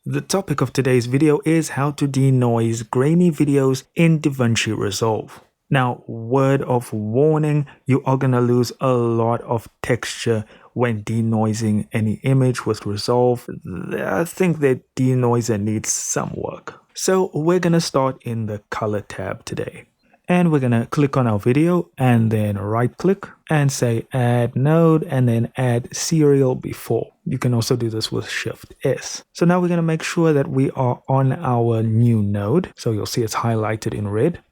The topic of today's video is how to denoise grainy videos in Davinci Resolve. Now, word of warning, you are going to lose a lot of texture when denoising any image with Resolve. I think the denoiser needs some work. So we're going to start in the color tab today. And we're going to click on our video and then right click and say add node and then add serial before. You can also do this with Shift S. So now we're going to make sure that we are on our new node. So you'll see it's highlighted in red.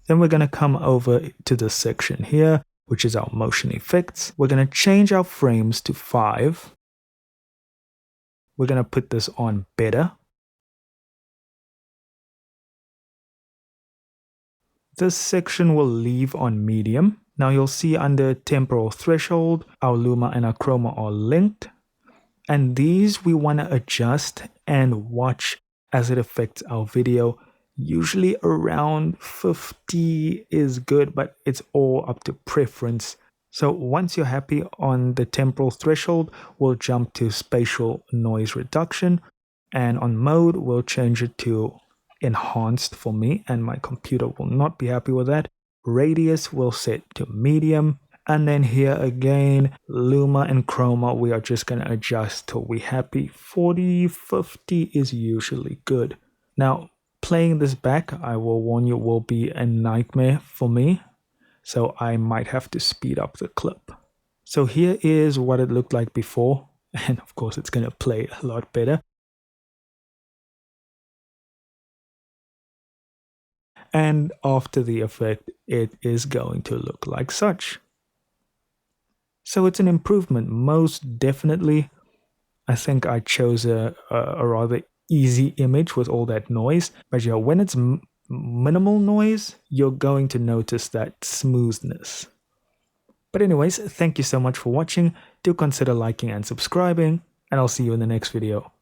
Then we're going to come over to this section here, which is our motion effects. We're going to change our frames to 5. We're going to put this on better. This section will leave on medium. Now you'll see under temporal threshold, our luma and our chroma are linked. And these we want to adjust and watch as it affects our video. Usually around 50 is good, but it's all up to preference. So once you're happy on the temporal threshold, we'll jump to spatial noise reduction. And on mode, we'll change it to enhanced for me, and my computer will not be happy with that. Radius will set to medium, and then here again, luma and chroma, we are just going to adjust till we're happy. 40, 50 is usually good. Now, playing this back, I will warn you, will be a nightmare for me, so I might have to speed up the clip. So here is what it looked like before, and of course it's going to play a lot better. And after the effect, it is going to look like such. So it's an improvement, most definitely. I think I chose a rather easy image with all that noise. But yeah, when it's minimal noise, you're going to notice that smoothness. But anyways, thank you so much for watching. Do consider liking and subscribing, and I'll see you in the next video.